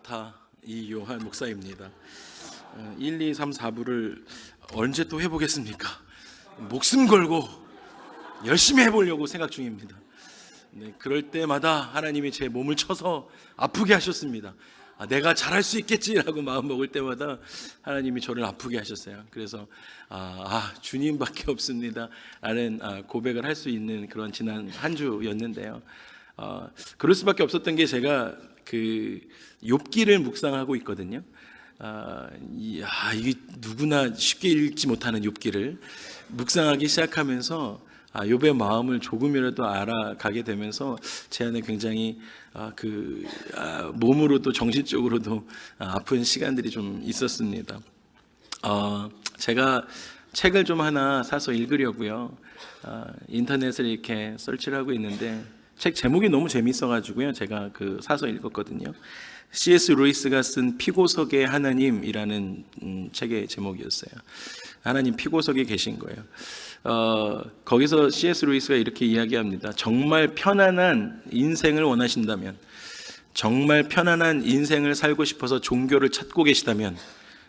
마라나타 이요한 목사입니다. 1, 2, 3, 4부를 언제 또 해보겠습니까? 목숨 걸고 열심히 해보려고 생각 중입니다. 네, 그럴 때마다 하나님이 제 몸을 쳐서 아프게 하셨습니다. 내가 잘할 수 있겠지라고 마음 먹을 때마다 하나님이 저를 아프게 하셨어요. 그래서 주님밖에 없습니다 라는 고백을 할 수 있는 그런 지난 한 주였는데요. 그럴 수밖에 없었던 게 제가 그 욥기를 묵상하고 있거든요. 이게 누구나 쉽게 읽지 못하는 욥기를 묵상하기 시작하면서 욥의 마음을 조금이라도 알아가게 되면서 제 안에 굉장히 몸으로도 정신적으로도 아픈 시간들이 좀 있었습니다. 제가 책을 좀 하나 사서 읽으려고요. 인터넷을 이렇게 설치를 하고 있는데 책 제목이 너무 재밌어가지고요. 제가 사서 읽었거든요. C.S. 루이스가 쓴 피고석의 하나님이라는 책의 제목이었어요. 하나님 피고석에 계신 거예요. 거기서 C.S. 루이스가 이렇게 이야기합니다. 정말 편안한 인생을 원하신다면, 정말 편안한 인생을 살고 싶어서 종교를 찾고 계시다면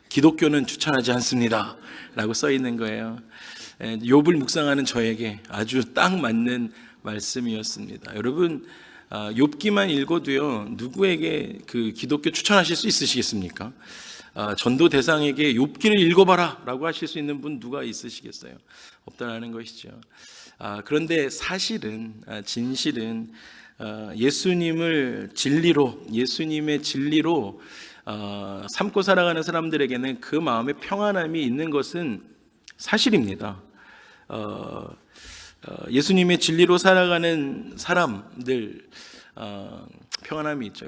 기독교는 추천하지 않습니다 라고 써 있는 거예요. 욥을 묵상하는 저에게 아주 딱 맞는 말씀이었습니다. 여러분, 욥기만 읽어도요, 누구에게 기독교 추천하실 수 있으시겠습니까? 전도 대상에게 욥기를 읽어봐라 라고 하실 수 있는 분 누가 있으시겠어요? 없다라는 것이죠. 그런데 사실은, 진실은 예수님의 진리로 삼고 살아가는 사람들에게는 그 마음에 평안함이 있는 것은 사실입니다. 예수님의 진리로 살아가는 사람들 평안함이 있죠.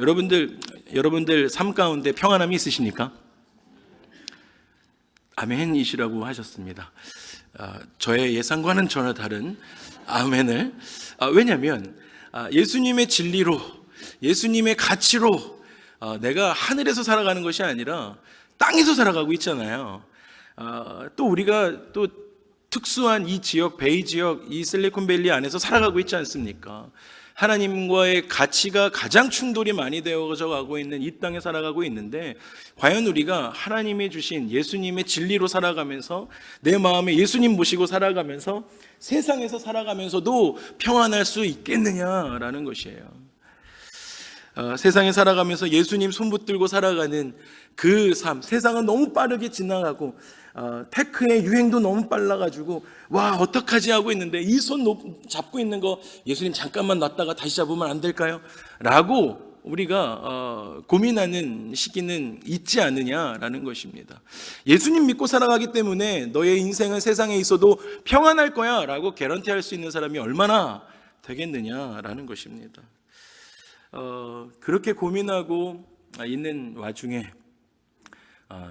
여러분들 삶 가운데 평안함이 있으십니까? 아멘이시라고 하셨습니다. 저의 예상과는 전혀 다른 아멘을. 왜냐하면 예수님의 진리로, 예수님의 가치로 내가 하늘에서 살아가는 것이 아니라 땅에서 살아가고 있잖아요. 또 우리가 또 특수한 이 지역, 베이 지역, 이 실리콘밸리 안에서 살아가고 있지 않습니까? 하나님과의 가치가 가장 충돌이 많이 되어져 가고 있는 이 땅에 살아가고 있는데, 과연 우리가 하나님이 주신 예수님의 진리로 살아가면서 내 마음에 예수님 모시고 살아가면서 세상에서 살아가면서도 평안할 수 있겠느냐라는 것이에요. 세상에 살아가면서 예수님 손붙들고 살아가는 그 삶, 세상은 너무 빠르게 지나가고 테크의 유행도 너무 빨라가지고 어떡하지 하고 있는데, 이 손 잡고 있는 거 예수님 잠깐만 놨다가 다시 잡으면 안 될까요? 라고 우리가 고민하는 시기는 있지 않느냐라는 것입니다. 예수님 믿고 살아가기 때문에 너의 인생은 세상에 있어도 평안할 거야 라고 개런티할 수 있는 사람이 얼마나 되겠느냐라는 것입니다. 그렇게 고민하고 있는 와중에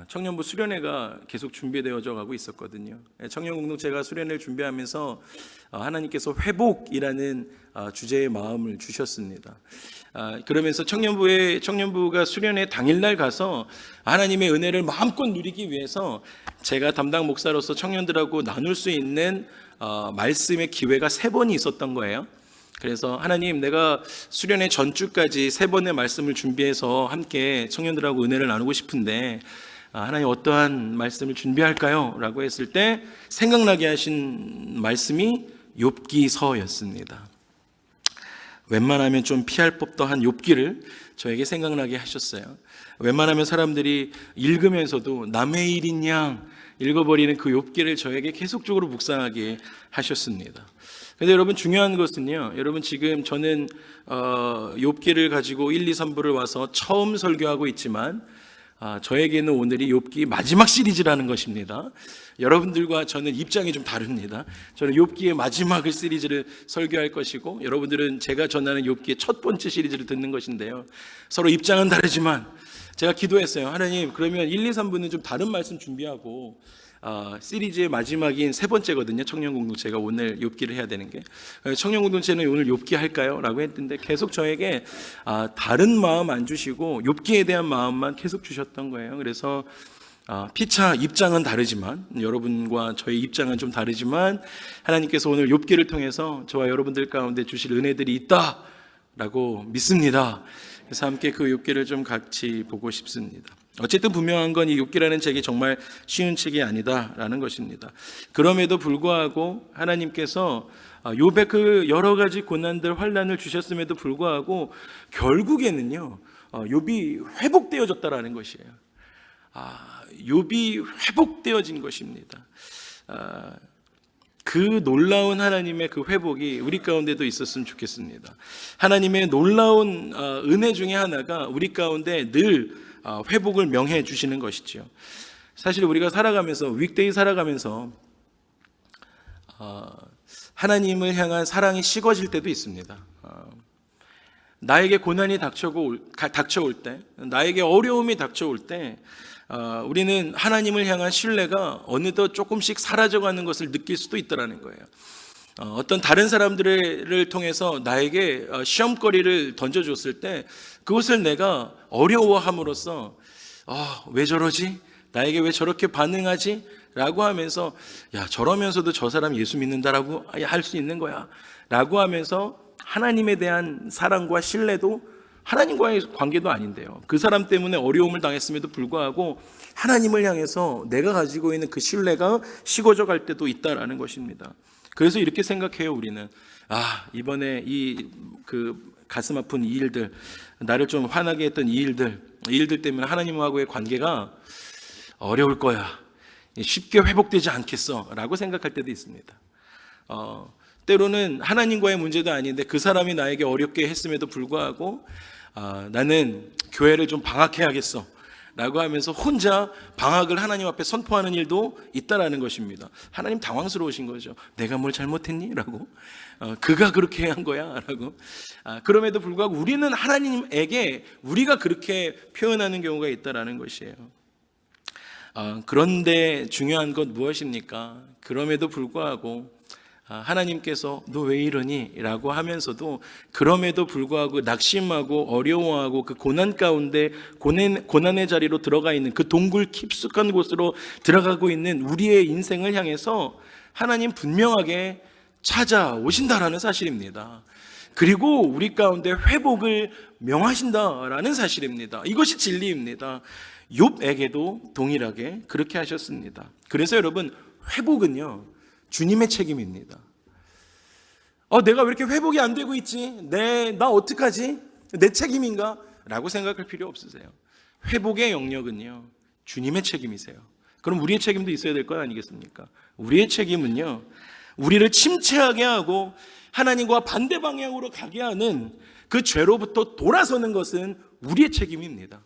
청년부 수련회가 계속 준비되어져 가고 있었거든요. 청년 공동체가 수련회를 준비하면서 하나님께서 회복이라는 주제의 마음을 주셨습니다. 그러면서 청년부가 수련회 당일날 가서 하나님의 은혜를 마음껏 누리기 위해서 제가 담당 목사로서 청년들하고 나눌 수 있는 말씀의 기회가 3번이 있었던 거예요. 그래서 하나님, 내가 수련회 전주까지 3번의 말씀을 준비해서 함께 청년들하고 은혜를 나누고 싶은데 하나님 어떠한 말씀을 준비할까요? 라고 했을 때 생각나게 하신 말씀이 욥기서였습니다. 웬만하면 좀 피할 법도 한 욥기를 저에게 생각나게 하셨어요. 웬만하면 사람들이 읽으면서도 남의 일인 양 읽어버리는 그 욥기를 저에게 계속적으로 묵상하게 하셨습니다. 근데 여러분, 중요한 것은요, 여러분 지금 저는 욥기를 가지고 1, 2, 3부를 와서 처음 설교하고 있지만 저에게는 오늘이 욥기 마지막 시리즈라는 것입니다. 여러분들과 저는 입장이 좀 다릅니다. 저는 욥기의 마지막을 시리즈를 설교할 것이고, 여러분들은 제가 전하는 욥기의 첫 번째 시리즈를 듣는 것인데요, 서로 입장은 다르지만 제가 기도했어요. 하나님, 그러면 1, 2, 3부는 좀 다른 말씀 준비하고 시리즈의 마지막인 3번째거든요. 청년공동체가 오늘 욥기를 해야 되는 게, 청년공동체는 오늘 욥기 할까요? 라고 했는데 계속 저에게 다른 마음 안 주시고 욥기에 대한 마음만 계속 주셨던 거예요. 그래서 피차 입장은 다르지만, 여러분과 저의 입장은 좀 다르지만 하나님께서 오늘 욥기를 통해서 저와 여러분들 가운데 주실 은혜들이 있다라고 믿습니다. 그래서 함께 그 욥기를 좀 같이 보고 싶습니다. 어쨌든 분명한 건 이 욥기라는 책이 정말 쉬운 책이 아니다라는 것입니다. 그럼에도 불구하고 하나님께서 욥의 그 여러 가지 고난들, 환난을 주셨음에도 불구하고 결국에는요, 욥이 회복되어졌다라는 것이에요. 욥이 회복되어진 것입니다. 그 놀라운 하나님의 그 회복이 우리 가운데도 있었으면 좋겠습니다. 하나님의 놀라운 은혜 중에 하나가 우리 가운데 늘 회복을 명해 주시는 것이죠. 사실 우리가 살아가면서, 윅데이 살아가면서 하나님을 향한 사랑이 식어질 때도 있습니다. 나에게 고난이 닥쳐올 때, 나에게 어려움이 닥쳐올 때 우리는 하나님을 향한 신뢰가 어느덧 조금씩 사라져가는 것을 느낄 수도 있다는 거예요. 어떤 다른 사람들을 통해서 나에게 시험거리를 던져줬을 때 그것을 내가 어려워함으로써 왜 저러지? 나에게 왜 저렇게 반응하지? 라고 하면서 저러면서도 저 사람 예수 믿는다라고 할 수 있는 거야 라고 하면서 하나님에 대한 사랑과 신뢰도, 하나님과의 관계도 아닌데요, 그 사람 때문에 어려움을 당했음에도 불구하고 하나님을 향해서 내가 가지고 있는 그 신뢰가 식어져 갈 때도 있다라는 것입니다. 그래서 이렇게 생각해요. 우리는 이번에 그 가슴 아픈 이 일들, 나를 좀 화나게 했던 이 일들 때문에 하나님하고의 관계가 어려울 거야, 쉽게 회복되지 않겠어 라고 생각할 때도 있습니다. 때로는 하나님과의 문제도 아닌데 그 사람이 나에게 어렵게 했음에도 불구하고 나는 교회를 좀 방학해야겠어 라고 하면서 혼자 방학을 하나님 앞에 선포하는 일도 있다라는 것입니다. 하나님 당황스러우신 거죠. 내가 뭘 잘못했니? 라고. 그가 그렇게 한 거야? 라고. 그럼에도 불구하고 우리는 하나님에게 우리가 그렇게 표현하는 경우가 있다라는 것이에요. 그런데 중요한 건 무엇입니까? 그럼에도 불구하고 하나님께서 너 왜 이러니? 라고 하면서도 그럼에도 불구하고 낙심하고 어려워하고 그 고난 가운데 고난의 자리로 들어가 있는 그 동굴 깊숙한 곳으로 들어가고 있는 우리의 인생을 향해서 하나님 분명하게 찾아오신다라는 사실입니다. 그리고 우리 가운데 회복을 명하신다라는 사실입니다. 이것이 진리입니다. 욥에게도 동일하게 그렇게 하셨습니다. 그래서 여러분, 회복은요 주님의 책임입니다. 내가 왜 이렇게 회복이 안 되고 있지? 나 어떡하지? 내 책임인가? 라고 생각할 필요 없으세요. 회복의 영역은요 주님의 책임이세요. 그럼 우리의 책임도 있어야 될 것 아니겠습니까? 우리의 책임은요, 우리를 침체하게 하고 하나님과 반대 방향으로 가게 하는 그 죄로부터 돌아서는 것은 우리의 책임입니다.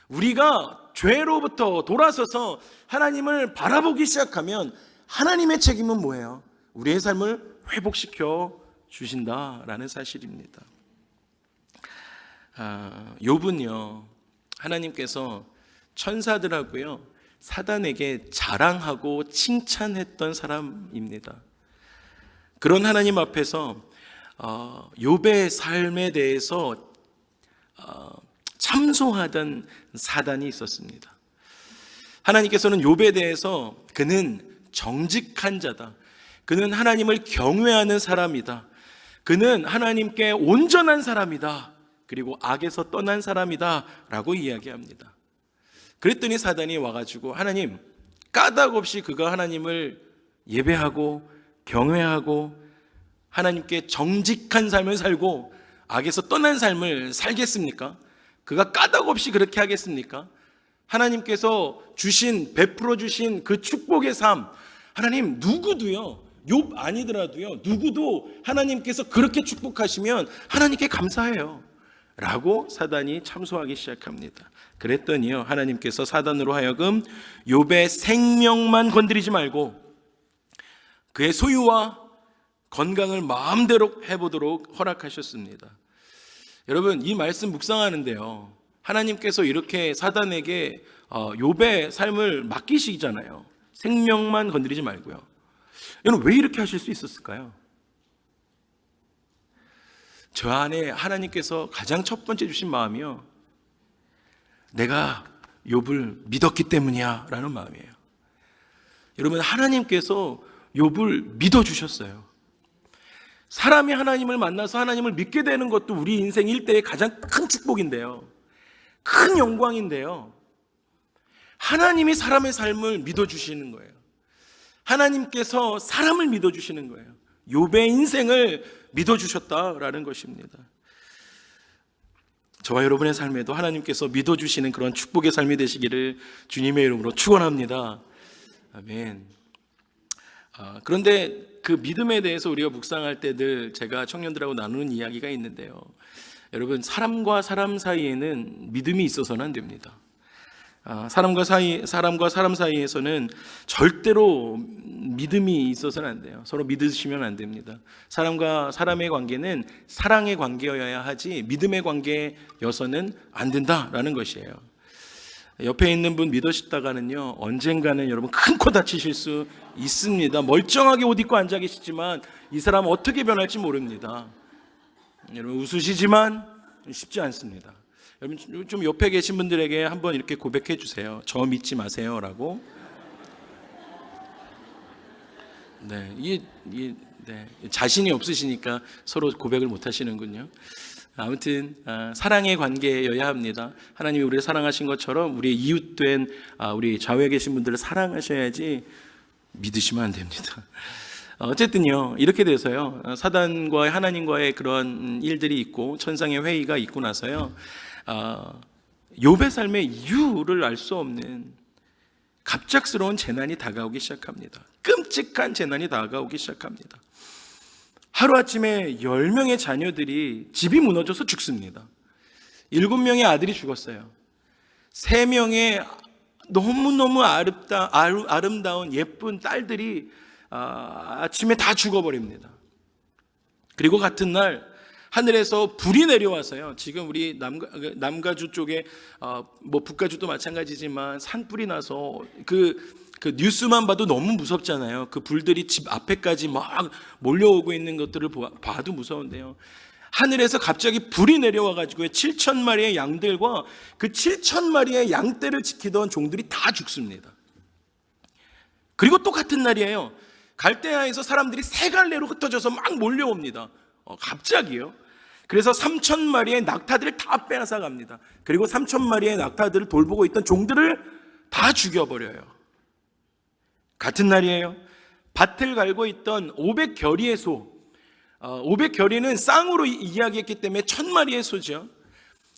우리가 죄로부터 돌아서서 하나님을 바라보기 시작하면 하나님의 책임은 뭐예요? 우리의 삶을 회복시켜 주신다라는 사실입니다. 욥은요, 하나님께서 천사들하고요 사단에게 자랑하고 칭찬했던 사람입니다. 그런 하나님 앞에서 욥의 삶에 대해서 참소하던 사단이 있었습니다. 하나님께서는 욥에 대해서 그는 정직한 자다, 그는 하나님을 경외하는 사람이다, 그는 하나님께 온전한 사람이다, 그리고 악에서 떠난 사람이다 라고 이야기합니다. 그랬더니 사단이 와가지고 하나님, 까닭없이 그가 하나님을 예배하고 경외하고 하나님께 정직한 삶을 살고 악에서 떠난 삶을 살겠습니까? 그가 까닭없이 그렇게 하겠습니까? 하나님께서 베풀어 주신 그 축복의 삶, 하나님 누구도요, 욥 아니더라도요, 누구도 하나님께서 그렇게 축복하시면 하나님께 감사해요 라고 사단이 참소하기 시작합니다. 그랬더니요, 하나님께서 사단으로 하여금 욥의 생명만 건드리지 말고 그의 소유와 건강을 마음대로 해보도록 허락하셨습니다. 여러분, 이 말씀 묵상하는데요, 하나님께서 이렇게 사단에게 욥의 삶을 맡기시잖아요. 생명만 건드리지 말고요. 여러분, 왜 이렇게 하실 수 있었을까요? 저 안에 하나님께서 가장 첫 번째 주신 마음이요, 내가 욥을 믿었기 때문이야 라는 마음이에요. 여러분, 하나님께서 욥을 믿어주셨어요. 사람이 하나님을 만나서 하나님을 믿게 되는 것도 우리 인생 일대의 가장 큰 축복인데요, 큰 영광인데요, 하나님이 사람의 삶을 믿어주시는 거예요. 하나님께서 사람을 믿어주시는 거예요. 욥의 인생을 믿어주셨다라는 것입니다. 저와 여러분의 삶에도 하나님께서 믿어주시는 그런 축복의 삶이 되시기를 주님의 이름으로 축원합니다. 아멘. 그런데 그 믿음에 대해서 우리가 묵상할 때 늘 제가 청년들하고 나누는 이야기가 있는데요, 여러분, 사람과 사람 사이에는 믿음이 있어서는 안 됩니다. 사람과 사람 사이에서는 절대로 믿음이 있어서는 안 돼요. 서로 믿으시면 안 됩니다. 사람과 사람의 관계는 사랑의 관계여야 하지 믿음의 관계여서는 안 된다라는 것이에요. 옆에 있는 분 믿으시다가는요, 언젠가는 여러분 큰 코 다치실 수 있습니다. 멀쩡하게 옷 입고 앉아 계시지만 이 사람 어떻게 변할지 모릅니다. 여러분 웃으시지만 쉽지 않습니다. 여러분 좀 옆에 계신 분들에게 한번 이렇게 고백해 주세요. 저 믿지 마세요 라고. 네, 자신이 없으시니까 서로 고백을 못 하시는군요. 아무튼 사랑의 관계여야 합니다. 하나님이 우리를 사랑하신 것처럼 우리의 이웃된 우리 좌우에 계신 분들을 사랑하셔야지 믿으시면 안 됩니다. 어쨌든요, 이렇게 돼서요, 사단과 하나님과의 그런 일들이 있고 천상의 회의가 있고 나서요, 욥의 삶의 이유를 알 수 없는 갑작스러운 재난이 다가오기 시작합니다. 끔찍한 재난이 다가오기 시작합니다. 하루아침에 10명의 자녀들이 집이 무너져서 죽습니다. 7명의 아들이 죽었어요. 3명의 너무너무 아름다운 예쁜 딸들이 아침에 다 죽어버립니다. 그리고 같은 날 하늘에서 불이 내려와서요, 지금 우리 남가주 쪽에 뭐 북가주도 마찬가지지만 산불이 나서 그 뉴스만 봐도 너무 무섭잖아요. 그 불들이 집 앞에까지 막 몰려오고 있는 것들을 봐도 무서운데요, 하늘에서 갑자기 불이 내려와가지고 7,000마리의 양들과 그 7,000마리의 양떼를 지키던 종들이 다 죽습니다. 그리고 또 같은 날이에요. 갈대아에서 사람들이 세 갈래로 흩어져서 막 몰려옵니다. 갑자기요. 그래서 3,000마리의 낙타들을 다 빼앗아 갑니다. 그리고 3,000마리의 낙타들을 돌보고 있던 종들을 다 죽여버려요. 같은 날이에요. 밭을 갈고 있던 500겨리의 소, 500겨리는 쌍으로 이야기했기 때문에 1,000마리의 소죠.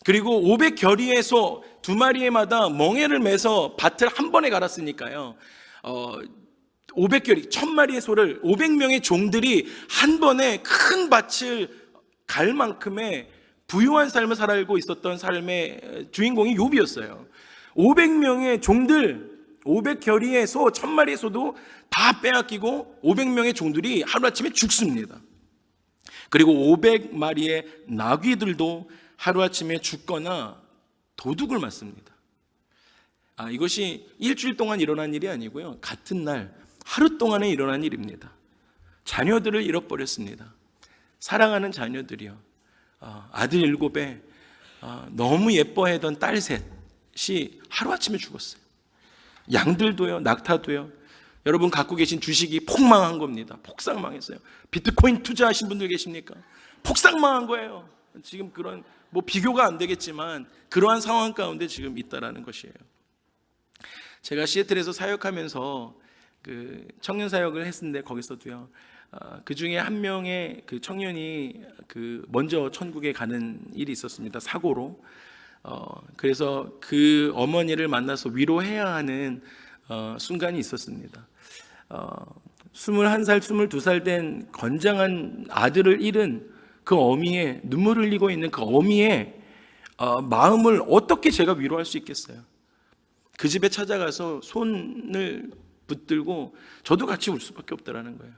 그리고 500겨리의 소 2마리마다 멍에를 매서 밭을 한 번에 갈았으니까요, 500겨리 1,000마리의 소를 500명의 종들이 한 번에 큰 밭을 갈 만큼의 부유한 삶을 살고 있었던 삶의 주인공이 욥이었어요. 500명의 종들, 500겨리의 소, 1,000마리의 소도 다 빼앗기고 500명의 종들이 하루아침에 죽습니다. 그리고 500마리의 나귀들도 하루아침에 죽거나 도둑을 맞습니다. 이것이 일주일 동안 일어난 일이 아니고요, 같은 날 하루 동안에 일어난 일입니다. 자녀들을 잃어버렸습니다. 사랑하는 자녀들이요, 아들 7에 너무 예뻐하던 딸 셋이 하루아침에 죽었어요. 양들도요, 낙타도요. 여러분 갖고 계신 주식이 폭망한 겁니다. 폭삭망했어요. 비트코인 투자하신 분들 계십니까? 폭삭망한 거예요. 지금 그런 뭐 비교가 안 되겠지만 그러한 상황 가운데 지금 있다라는 것이에요. 제가 시애틀에서 사역하면서 그 청년 사역을 했는데 거기서도요, 그 중에 한 명의 그 청년이 그 먼저 천국에 가는 일이 있었습니다. 사고로. 그래서 그 어머니를 만나서 위로해야 하는 순간이 있었습니다. 21살, 22살 된 건장한 아들을 잃은 그 어미의, 눈물을 흘리고 있는 그 어미의 마음을 어떻게 제가 위로할 수 있겠어요? 그 집에 찾아가서 손을 붙들고 저도 같이 울 수밖에 없다라는 거예요.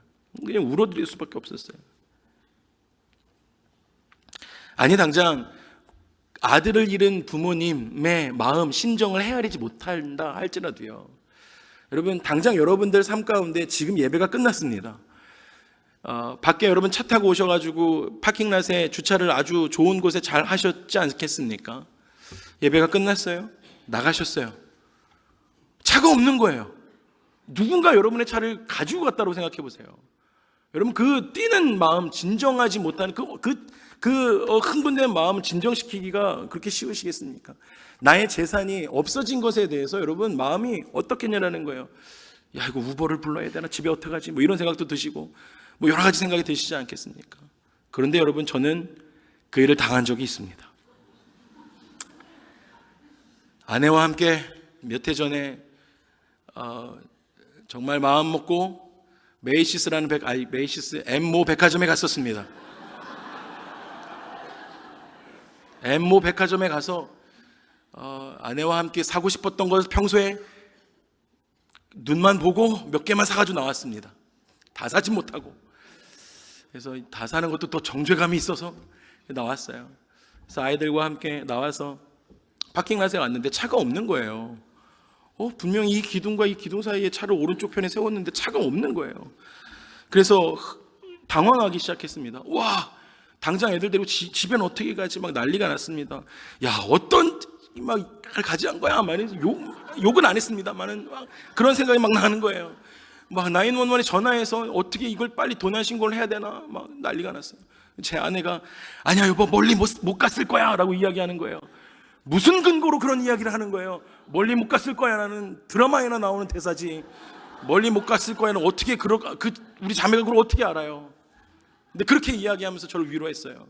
그냥 울어드릴 수밖에 없었어요. 아니, 당장 아들을 잃은 부모님의 마음, 심정을 헤아리지 못한다 할지라도요, 여러분 당장 여러분들 삶 가운데 지금 예배가 끝났습니다. 밖에 여러분 차 타고 오셔가지고 파킹랏에 주차를 아주 좋은 곳에 잘 하셨지 않겠습니까? 예배가 끝났어요. 나가셨어요. 차가 없는 거예요. 누군가 여러분의 차를 가지고 갔다고 생각해 보세요. 여러분 그 뛰는 마음, 진정하지 못하는 흥분된 마음을 진정시키기가 그렇게 쉬우시겠습니까? 나의 재산이 없어진 것에 대해서 여러분 마음이 어떻겠냐라는 거예요. 야, 이거 우버를 불러야 되나? 집에 어떻게 하지? 뭐 이런 생각도 드시고 뭐 여러 가지 생각이 드시지 않겠습니까? 그런데 여러분 저는 그 일을 당한 적이 있습니다. 아내와 함께 몇 해 전에 정말 마음 먹고 메이시스 엠모 백화점에 갔었습니다. 엠모 백화점에 가서 아내와 함께 사고 싶었던 것을 평소에 눈만 보고 몇 개만 사가지고 나왔습니다. 다 사지 못하고. 그래서 다 사는 것도 또 정죄감이 있어서 나왔어요. 그래서 아이들과 함께 나와서 파킹랏에 왔는데 차가 없는 거예요. 분명히 이 기둥과 이 기둥 사이에 차를 오른쪽 편에 세웠는데 차가 없는 거예요. 그래서 당황하기 시작했습니다. 와, 당장 애들 데리고 집엔 어떻게 가지? 막 난리가 났습니다. 야, 어떤 막 가져간 거야? 욕은 안 했습니다만은 그런 생각이 막 나는 거예요. 막 911에 전화해서 어떻게 이걸 빨리 도난 신고를 해야 되나? 막 난리가 났어요. 제 아내가 아니야 여보 멀리 못 갔을 거야 라고 이야기하는 거예요. 무슨 근거로 그런 이야기를 하는 거예요? 멀리 못 갔을 거야 라는 드라마에나 나오는 대사지. 멀리 못 갔을 거야는 어떻게 우리 자매가 그걸 어떻게 알아요? 근데 그렇게 이야기하면서 저를 위로했어요.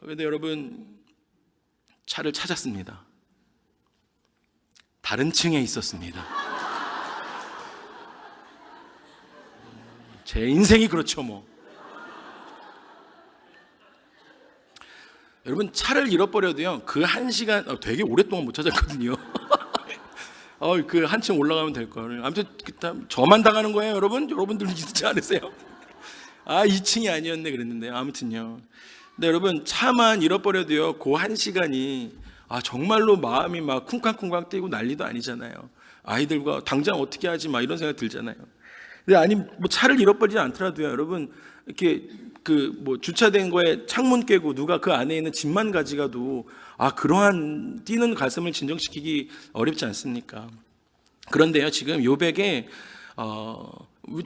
그런데 여러분 차를 찾았습니다. 다른 층에 있었습니다. 제 인생이 그렇죠 뭐. 여러분 차를 잃어버려도요 그 1시간 되게 오랫동안 못 찾았거든요. 그 한층 올라가면 될 걸. 아무튼 저만 당하는 거예요 여러분. 여러분들 있지 않으세요? 2층이 아니었네 그랬는데 아무튼요. 근데 여러분 차만 잃어버려도요 그 1시간이 정말로 마음이 막 쿵쾅쿵쾅 뛰고 난리도 아니잖아요. 아이들과 당장 어떻게 하지 막 이런 생각 들잖아요. 근데 아니 뭐 차를 잃어버리지 않더라도요 여러분 이렇게 주차된 거에 창문 깨고 누가 그 안에 있는 짐만 가져가도 그러한 뛰는 가슴을 진정시키기 어렵지 않습니까? 그런데요 지금 욥에게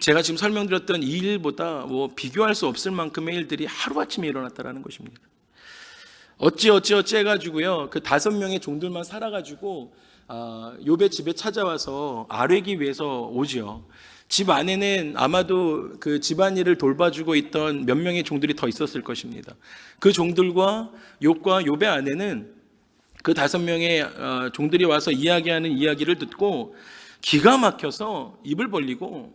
제가 지금 설명드렸던 이 일보다 비교할 수 없을 만큼의 일들이 하루아침에 일어났다라는 것입니다. 어찌 해가지고요 그 5명의 종들만 살아가지고 욥의 집에 찾아와서 아뢰기 위해서 오지요. 집 안에는 아마도 그 집안일을 돌봐주고 있던 몇 명의 종들이 더 있었을 것입니다. 그 종들과 욥의 아내는 그 5명의 종들이 와서 이야기하는 이야기를 듣고 기가 막혀서 입을 벌리고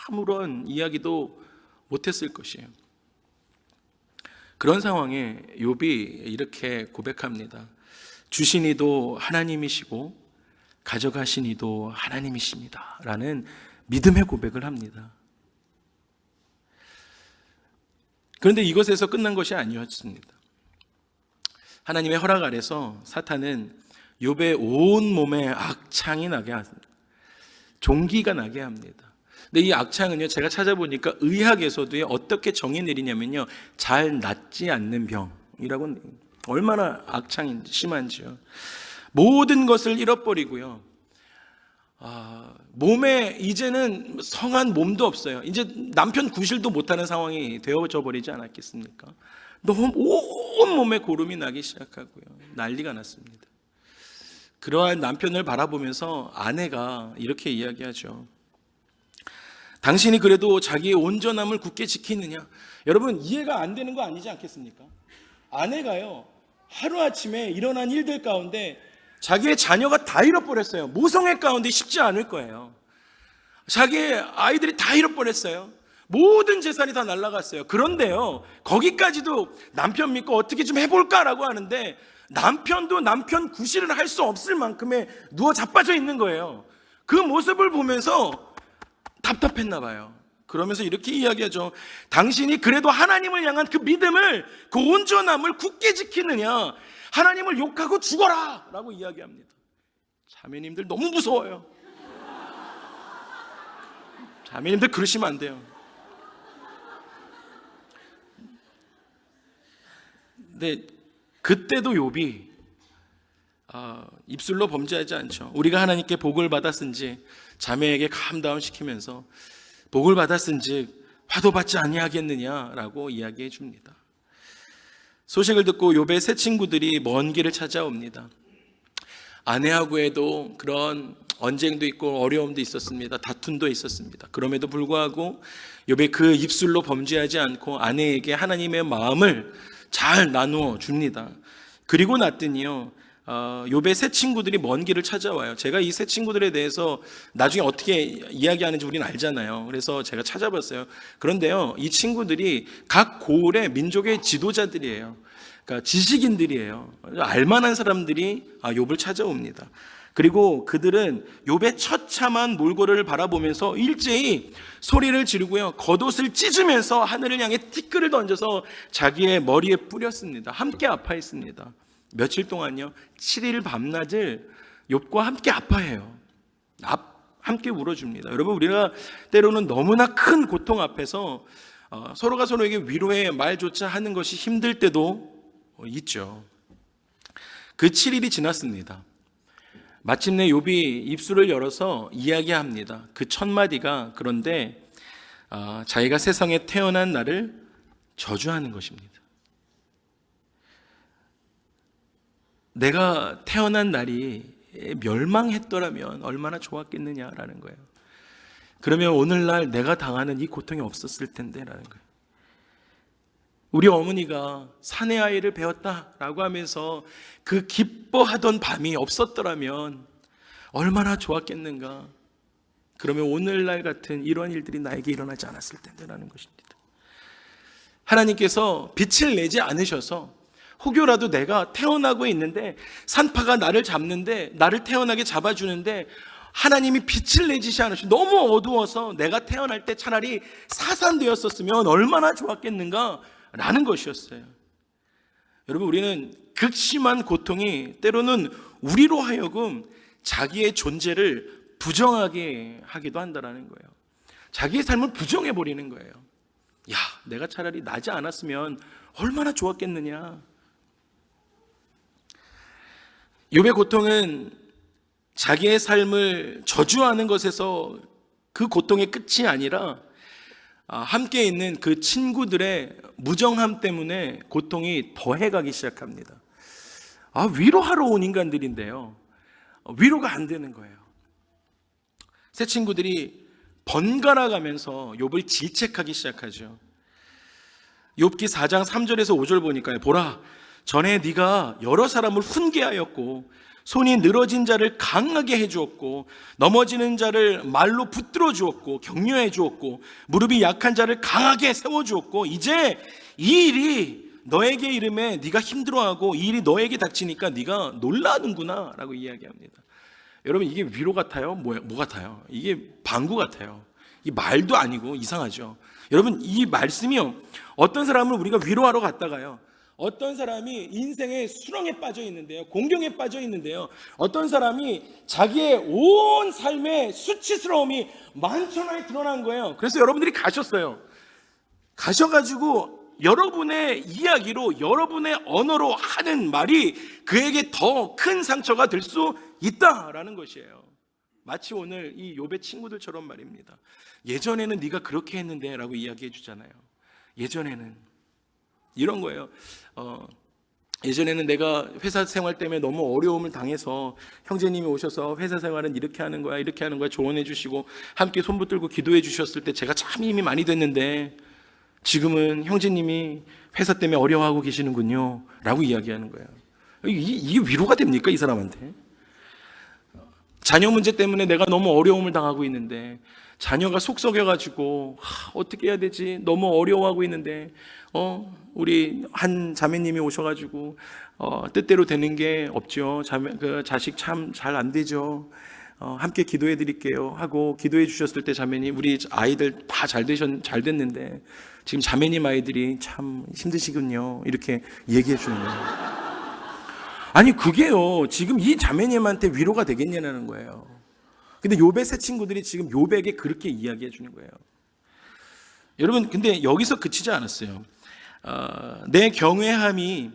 아무런 이야기도 못했을 것이에요. 그런 상황에 욥이 이렇게 고백합니다. 주신 이도 하나님이시고 가져가신 이도 하나님이십니다 라는 믿음의 고백을 합니다. 그런데 이것에서 끝난 것이 아니었습니다. 하나님의 허락 아래서 사탄은 욥의 온 몸에 악창이 나게 합니다. 종기가 나게 합니다. 근데 이 악창은요 제가 찾아보니까 의학에서도 어떻게 정의 내리냐면요 잘 낫지 않는 병이라고. 얼마나 악창이 심한지요. 모든 것을 잃어버리고요 몸에 이제는 성한 몸도 없어요. 이제 남편 구실도 못하는 상황이 되어져 버리지 않았겠습니까? 온 몸에 고름이 나기 시작하고요 난리가 났습니다. 그러한 남편을 바라보면서 아내가 이렇게 이야기하죠. 당신이 그래도 자기의 온전함을 굳게 지키느냐? 여러분 이해가 안 되는 거 아니지 않겠습니까? 아내가요 하루아침에 일어난 일들 가운데 자기의 자녀가 다 잃어버렸어요. 모성애 가운데 쉽지 않을 거예요. 자기의 아이들이 다 잃어버렸어요. 모든 재산이 다 날아갔어요. 그런데요 거기까지도 남편 믿고 어떻게 좀 해볼까라고 하는데 남편도 남편 구실을 할 수 없을 만큼의 누워 자빠져 있는 거예요. 그 모습을 보면서 답답했나 봐요. 그러면서 이렇게 이야기하죠. 당신이 그래도 하나님을 향한 그 믿음을, 그 온전함을 굳게 지키느냐? 하나님을 욕하고 죽어라! 라고 이야기합니다. 자매님들 너무 무서워요. 자매님들 그러시면 안 돼요. 근데 그때도 욥이 입술로 범죄하지 않죠. 우리가 하나님께 복을 받았은지 자매에게 감다운 시키면서 복을 받았은즉 화도 받지 아니하겠느냐라고 이야기해 줍니다. 소식을 듣고 욥의 세 친구들이 먼 길을 찾아옵니다. 아내하고에도 그런 언쟁도 있고 어려움도 있었습니다. 다툼도 있었습니다. 그럼에도 불구하고 욥이 그 입술로 범죄하지 않고 아내에게 하나님의 마음을 잘 나누어 줍니다. 그리고 났더니요, 욥의 세 친구들이 먼 길을 찾아와요. 제가 이 세 친구들에 대해서 나중에 어떻게 이야기하는지 우리는 알잖아요. 그래서 제가 찾아봤어요. 그런데요, 이 친구들이 각 고을의 민족의 지도자들이에요. 그러니까 지식인들이에요. 알만한 사람들이 욥을 찾아옵니다. 그리고 그들은 욥의 처참한 몰골을 바라보면서 일제히 소리를 지르고요, 겉옷을 찢으면서 하늘을 향해 티끌을 던져서 자기의 머리에 뿌렸습니다. 함께 아파했습니다. 며칠 동안요, 7일 밤낮을 욥과 함께 아파해요. 함께 울어줍니다. 여러분, 우리가 때로는 너무나 큰 고통 앞에서 서로가 서로에게 위로의 말조차 하는 것이 힘들 때도 있죠. 그 7일이 지났습니다. 마침내 욥이 입술을 열어서 이야기합니다. 그 첫 마디가 그런데 자기가 세상에 태어난 날을 저주하는 것입니다. 내가 태어난 날이 멸망했더라면 얼마나 좋았겠느냐라는 거예요. 그러면 오늘날 내가 당하는 이 고통이 없었을 텐데라는 거예요. 우리 어머니가 사내 아이를 배웠다라고 하면서 그 기뻐하던 밤이 없었더라면 얼마나 좋았겠는가. 그러면 오늘날 같은 이런 일들이 나에게 일어나지 않았을 텐데라는 것입니다. 하나님께서 빛을 내지 않으셔서 혹여라도 내가 태어나고 있는데 산파가 나를 잡는데, 나를 태어나게 잡아주는데 하나님이 빛을 내지시 않으시고 너무 어두워서 내가 태어날 때 차라리 사산되었었으면 얼마나 좋았겠는가 라는 것이었어요. 여러분, 우리는 극심한 고통이 때로는 우리로 하여금 자기의 존재를 부정하게 하기도 한다는 거예요. 자기의 삶을 부정해버리는 거예요. 야, 내가 차라리 나지 않았으면 얼마나 좋았겠느냐. 욥의 고통은 자기의 삶을 저주하는 것에서 그 고통의 끝이 아니라 함께 있는 그 친구들의 무정함 때문에 고통이 더해가기 시작합니다. 위로하러 온 인간들인데요, 위로가 안 되는 거예요. 새 친구들이 번갈아 가면서 욥을 질책하기 시작하죠. 욥기 4장 3절에서 5절 보니까요, 보라, 전에 네가 여러 사람을 훈계하였고 손이 늘어진 자를 강하게 해주었고 넘어지는 자를 말로 붙들어 주었고 격려해 주었고 무릎이 약한 자를 강하게 세워주었고 이제 이 일이 너에게 이름에 네가 힘들어하고 이 일이 너에게 닥치니까 네가 놀라는구나 라고 이야기합니다. 여러분, 이게 위로 같아요? 뭐 같아요? 이게 방구 같아요. 이 말도 아니고 이상하죠. 여러분, 이 말씀이요, 어떤 사람을 우리가 위로하러 갔다가요, 어떤 사람이 인생의 수렁에 빠져 있는데요, 공경에 빠져 있는데요, 어떤 사람이 자기의 온 삶의 수치스러움이 만천하에 드러난 거예요. 그래서 여러분들이 가셔가지고 여러분의 이야기로, 여러분의 언어로 하는 말이 그에게 더 큰 상처가 될 수 있다라는 것이에요. 마치 오늘 이 욥의 친구들처럼 말입니다. 예전에는 네가 그렇게 했는데 라고 이야기해 주잖아요. 예전에는 이런 거예요. 예전에는 내가 회사 생활 때문에 너무 어려움을 당해서 형제님이 오셔서 회사 생활은 이렇게 하는 거야, 이렇게 하는 거야 조언해 주시고 함께 손 붙들고 기도해 주셨을 때 제가 참 힘이 많이 됐는데 지금은 형제님이 회사 때문에 어려워하고 계시는군요 라고 이야기하는 거예요. 이게 위로가 됩니까, 이 사람한테? 자녀 문제 때문에 내가 너무 어려움을 당하고 있는데 자녀가 속 썩여가지고 어떻게 해야 되지? 너무 어려워하고 있는데 우리 한 자매님이 오셔가지고 뜻대로 되는 게 없죠. 그 자식 참 잘 안 되죠. 함께 기도해 드릴게요 하고 기도해 주셨을 때 자매님, 우리 아이들 다 잘 됐는데 지금 자매님 아이들이 참 힘드시군요 이렇게 얘기해 주는 거예요. 아니, 그게요, 지금 이 자매님한테 위로가 되겠냐는 거예요. 근데 욥의 세 친구들이 지금 욥에게 그렇게 이야기해 주는 거예요. 여러분, 근데 여기서 그치지 않았어요. 내 경외함이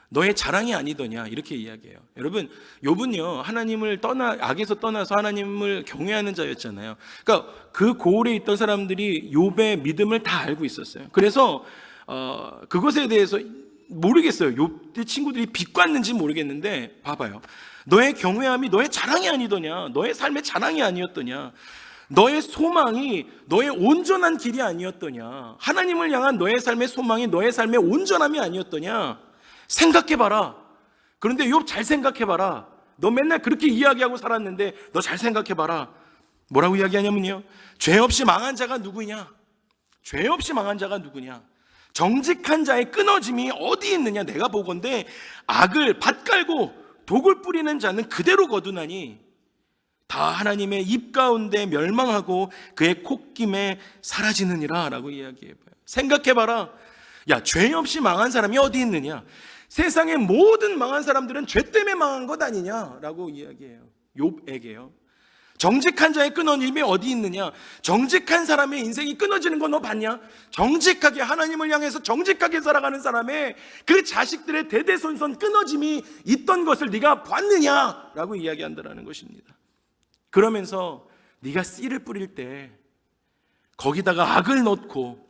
너의 자랑이 아니더냐 이렇게 이야기해요. 여러분, 욥은요 하나님을 악에서 떠나서 하나님을 경외하는 자였잖아요. 그러니까 그 고을에 있던 사람들이 욥의 믿음을 다 알고 있었어요. 그래서 그것에 대해서 모르겠어요. 욥의 친구들이 비꼬았는지 모르겠는데 봐봐요. 너의 경외함이 너의 자랑이 아니더냐, 너의 삶의 자랑이 아니었더냐, 너의 소망이 너의 온전한 길이 아니었더냐, 하나님을 향한 너의 삶의 소망이 너의 삶의 온전함이 아니었더냐, 생각해봐라. 그런데 욥 잘 생각해봐라. 너 맨날 그렇게 이야기하고 살았는데 너 잘 생각해봐라. 뭐라고 이야기하냐면요, 죄 없이 망한 자가 누구냐, 죄 없이 망한 자가 누구냐, 정직한 자의 끊어짐이 어디 있느냐, 내가 보건대 악을 밭 깔고 독을 뿌리는 자는 그대로 거두나니 다 하나님의 입 가운데 멸망하고 그의 콧김에 사라지느니라 라고 이야기해봐요. 생각해봐라. 야, 죄 없이 망한 사람이 어디 있느냐, 세상의 모든 망한 사람들은 죄 때문에 망한 것 아니냐라고 이야기해요. 욥에게요. 정직한 자의 끊어짐이 어디 있느냐, 정직한 사람의 인생이 끊어지는 거 너 봤냐? 정직하게 하나님을 향해서 정직하게 살아가는 사람의 그 자식들의 대대손손 끊어짐이 있던 것을 네가 봤느냐라고 이야기한다는 것입니다. 그러면서 네가 씨를 뿌릴 때 거기다가 악을 넣고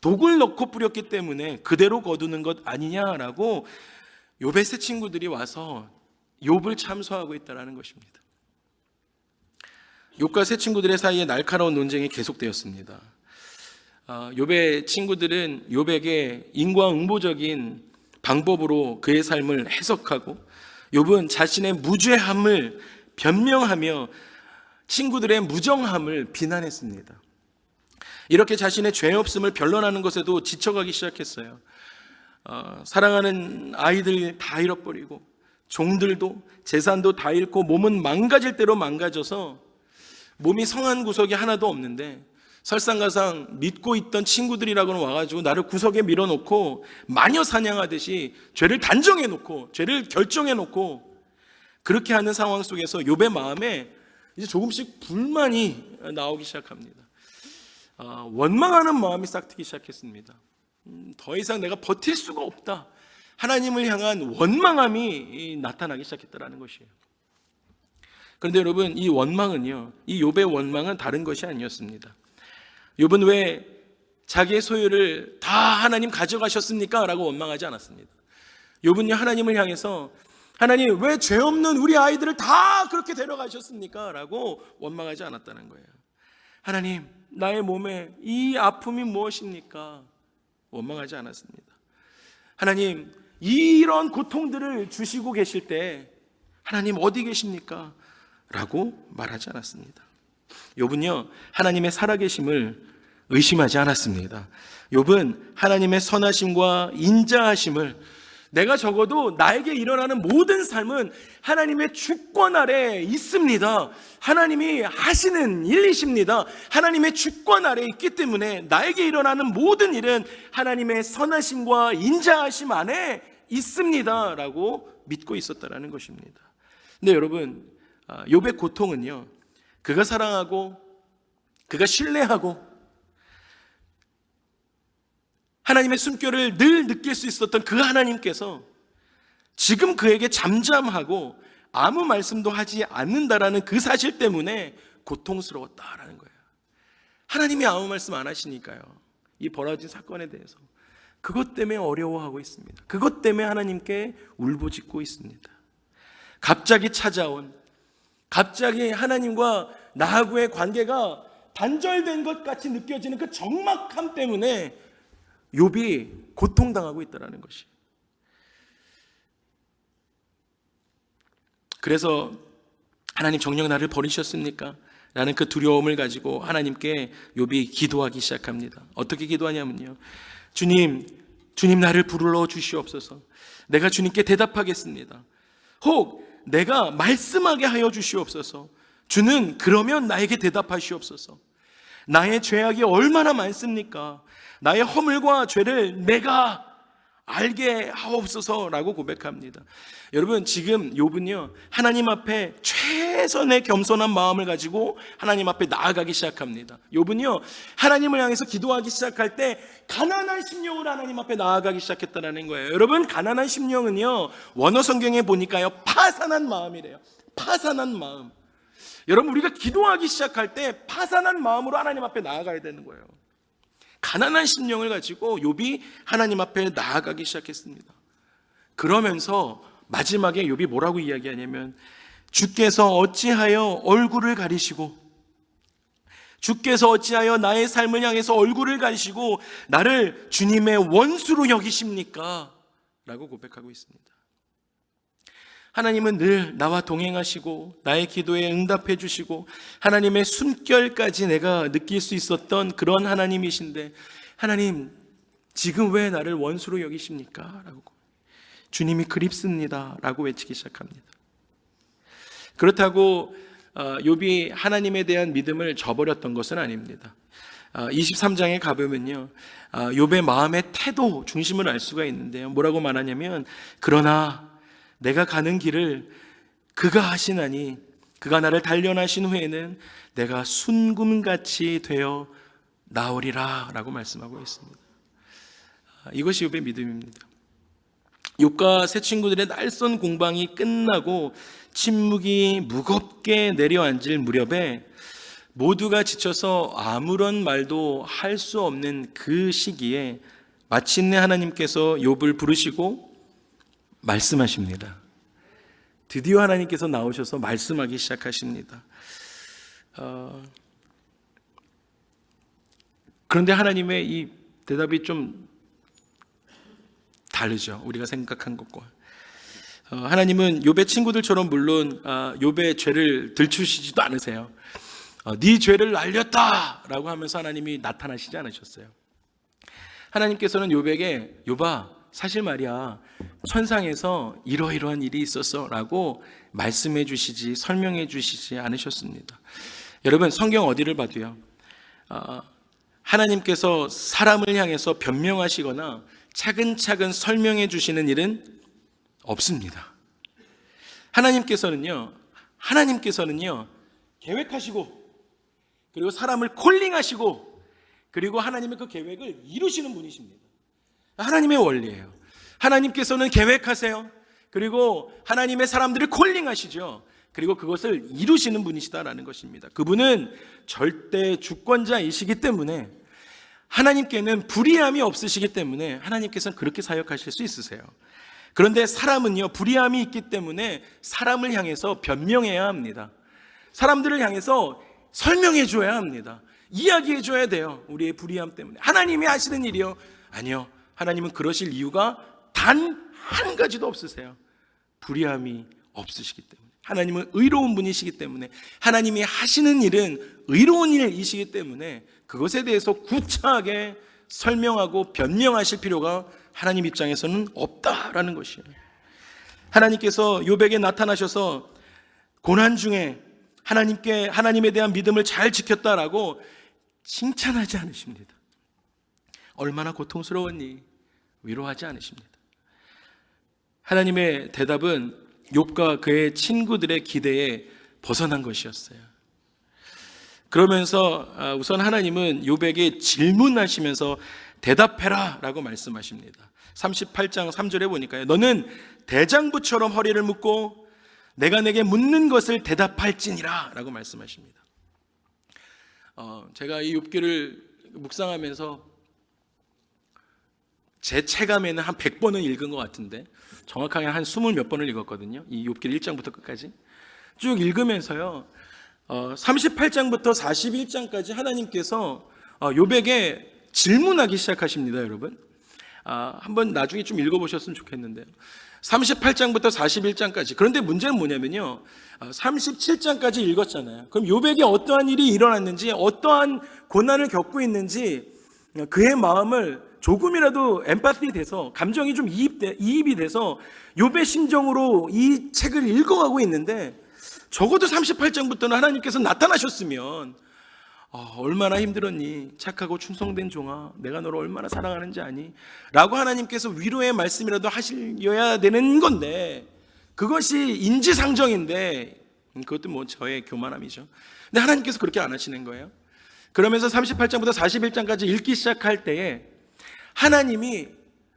독을 넣고 뿌렸기 때문에 그대로 거두는 것 아니냐라고 욥의 세 친구들이 와서 욥을 참소하고 있다는 것입니다. 욥과 세 친구들의 사이에 날카로운 논쟁이 계속되었습니다. 욥의 친구들은 욥에게 인과응보적인 방법으로 그의 삶을 해석하고, 욥은 자신의 무죄함을 변명하며 친구들의 무정함을 비난했습니다. 이렇게 자신의 죄 없음을 변론하는 것에도 지쳐가기 시작했어요. 사랑하는 아이들 다 잃어버리고 종들도 재산도 다 잃고 몸은 망가질 대로 망가져서 몸이 성한 구석이 하나도 없는데, 설상가상 믿고 있던 친구들이라고는 와가지고 나를 구석에 밀어놓고 마녀 사냥하듯이 죄를 단정해놓고 죄를 결정해놓고 그렇게 하는 상황 속에서 욥의 마음에 이제 조금씩 불만이 나오기 시작합니다. 원망하는 마음이 싹트기 시작했습니다. 더 이상 내가 버틸 수가 없다, 하나님을 향한 원망함이 나타나기 시작했다는 것이에요. 그런데 여러분, 이 원망은요, 이 욥의 원망은 다른 것이 아니었습니다. 욥은 왜 자기의 소유를 다 하나님 가져가셨습니까? 라고 원망하지 않았습니다. 욥은요, 하나님을 향해서 하나님, 왜 죄 없는 우리 아이들을 다 그렇게 데려가셨습니까? 라고 원망하지 않았다는 거예요. 하나님, 나의 몸에 이 아픔이 무엇입니까? 원망하지 않았습니다. 하나님, 이런 고통들을 주시고 계실 때 하나님 어디 계십니까? 라고 말하지 않았습니다. 욥은요, 하나님의 살아계심을 의심하지 않았습니다. 욥은 하나님의 선하심과 인자하심을, 내가 적어도 나에게 일어나는 모든 삶은 하나님의 주권 아래 있습니다, 하나님이 하시는 일이십니다, 하나님의 주권 아래 있기 때문에 나에게 일어나는 모든 일은 하나님의 선하심과 인자하심 안에 있습니다 라고 믿고 있었다는 것입니다. 근데 여러분, 욥의 고통은요, 그가 사랑하고 그가 신뢰하고 하나님의 숨결을 늘 느낄 수 있었던 그 하나님께서 지금 그에게 잠잠하고 아무 말씀도 하지 않는다라는 그 사실 때문에 고통스러웠다라는 거예요. 하나님이 아무 말씀 안 하시니까요, 이 벌어진 사건에 대해서 그것 때문에 어려워하고 있습니다. 그것 때문에 하나님께 울부짖고 있습니다. 갑자기 찾아온, 갑자기 하나님과 나하고의 관계가 단절된 것 같이 느껴지는 그 적막함 때문에 욥이 고통당하고 있다는 것이. 그래서 하나님, 정녕 나를 버리셨습니까? 라는 그 두려움을 가지고 하나님께 욥이 기도하기 시작합니다. 어떻게 기도하냐면요, 주님 나를 불러 주시옵소서. 내가 주님께 대답하겠습니다. 혹 내가 말씀하게 하여 주시옵소서. 주는 그러면 나에게 대답하시옵소서. 나의 죄악이 얼마나 많습니까? 나의 허물과 죄를 내가 알게 하옵소서라고 고백합니다. 여러분, 지금 욥은요, 하나님 앞에 최선의 겸손한 마음을 가지고 하나님 앞에 나아가기 시작합니다. 욥은요, 하나님을 향해서 기도하기 시작할 때 가난한 심령으로 하나님 앞에 나아가기 시작했다는 거예요. 여러분, 가난한 심령은요, 원어 성경에 보니까요, 파산한 마음이래요. 파산한 마음. 여러분, 우리가 기도하기 시작할 때 파산한 마음으로 하나님 앞에 나아가야 되는 거예요. 가난한 심령을 가지고 욥이 하나님 앞에 나아가기 시작했습니다. 그러면서 마지막에 욥이 뭐라고 이야기하냐면, 주께서 어찌하여 얼굴을 가리시고, 주께서 어찌하여 나의 삶을 향해서 얼굴을 가리시고 나를 주님의 원수로 여기십니까? 라고 고백하고 있습니다. 하나님은 늘 나와 동행하시고 나의 기도에 응답해 주시고 하나님의 숨결까지 내가 느낄 수 있었던 그런 하나님이신데, 하나님 지금 왜 나를 원수로 여기십니까? 라고, 주님이 그립습니다 라고 외치기 시작합니다. 그렇다고 욥이 하나님에 대한 믿음을 저버렸던 것은 아닙니다. 23장에 가보면요, 욥의 마음의 태도 중심을 알 수가 있는데요, 뭐라고 말하냐면, 그러나 내가 가는 길을 그가 하시나니 그가 나를 단련하신 후에는 내가 순금같이 되어 나오리라 라고 말씀하고 있습니다. 이것이 욥의 믿음입니다. 욥과 세 친구들의 날선 공방이 끝나고 침묵이 무겁게 내려앉을 무렵에 모두가 지쳐서 아무런 말도 할 수 없는 그 시기에 마침내 하나님께서 욥을 부르시고 말씀하십니다. 드디어 하나님께서 나오셔서 말씀하기 시작하십니다. 그런데 하나님의 이 대답이 좀 다르죠. 우리가 생각한 것과. 하나님은 욥의 친구들처럼 물론 욥의 죄를 들추시지도 않으세요. 네 죄를 알렸다라고 하면서 하나님이 나타나시지 않으셨어요. 하나님께서는 욥에게, 욥아, 사실 말이야, 천상에서 이러이러한 일이 있었어 라고 말씀해 주시지, 설명해 주시지 않으셨습니다. 여러분, 성경 어디를 봐도요, 하나님께서 사람을 향해서 변명하시거나 차근차근 설명해 주시는 일은 없습니다. 하나님께서는요 계획하시고, 그리고 사람을 콜링하시고, 그리고 하나님의 그 계획을 이루시는 분이십니다. 하나님의 원리예요. 하나님께서는 계획하세요. 그리고 하나님의 사람들을 콜링하시죠. 그리고 그것을 이루시는 분이시다라는 것입니다. 그분은 절대 주권자이시기 때문에, 하나님께는 불의함이 없으시기 때문에 하나님께서는 그렇게 사역하실 수 있으세요. 그런데 사람은요, 불의함이 있기 때문에 사람을 향해서 변명해야 합니다. 사람들을 향해서 설명해 줘야 합니다. 이야기해 줘야 돼요. 우리의 불의함 때문에. 하나님이 하시는 일이요? 아니요. 하나님은 그러실 이유가 단 한 가지도 없으세요. 불의함이 없으시기 때문에. 하나님은 의로운 분이시기 때문에, 하나님이 하시는 일은 의로운 일이시기 때문에 그것에 대해서 구차하게 설명하고 변명하실 필요가 하나님 입장에서는 없다라는 것이에요. 하나님께서 욥에게 나타나셔서 고난 중에 하나님에 대한 믿음을 잘 지켰다라고 칭찬하지 않으십니다. 얼마나 고통스러웠니? 위로하지 않으십니다. 하나님의 대답은 욥과 그의 친구들의 기대에 벗어난 것이었어요. 그러면서 우선 하나님은 욥에게 질문하시면서 대답해라 라고 말씀하십니다. 38장 3절에 보니까요, 너는 대장부처럼 허리를 묶고 내가 내게 묻는 것을 대답할지니라 라고 말씀하십니다. 제가 이 욥기를 묵상하면서 제 체감에는 한 100번은 읽은 것 같은데, 정확하게 한 20몇 번을 읽었거든요. 이 욥기를 1장부터 끝까지 쭉 읽으면서요, 38장부터 41장까지 하나님께서 욥에게 질문하기 시작하십니다. 여러분, 한번 나중에 좀 읽어보셨으면 좋겠는데요, 38장부터 41장까지. 그런데 문제는 뭐냐면요, 37장까지 읽었잖아요. 그럼 욥에게 어떠한 일이 일어났는지, 어떠한 고난을 겪고 있는지 그의 마음을 조금이라도 엠파티 돼서, 감정이 좀 이입이 돼서 욥의 심정으로 이 책을 읽어가고 있는데, 적어도 38장부터는 하나님께서 나타나셨으면 얼마나 힘들었니? 착하고 충성된 종아, 내가 너를 얼마나 사랑하는지 아니? 라고 하나님께서 위로의 말씀이라도 하셔야 되는 건데, 그것이 인지상정인데, 그것도 뭐 저의 교만함이죠. 근데 하나님께서 그렇게 안 하시는 거예요. 그러면서 38장부터 41장까지 읽기 시작할 때에 하나님이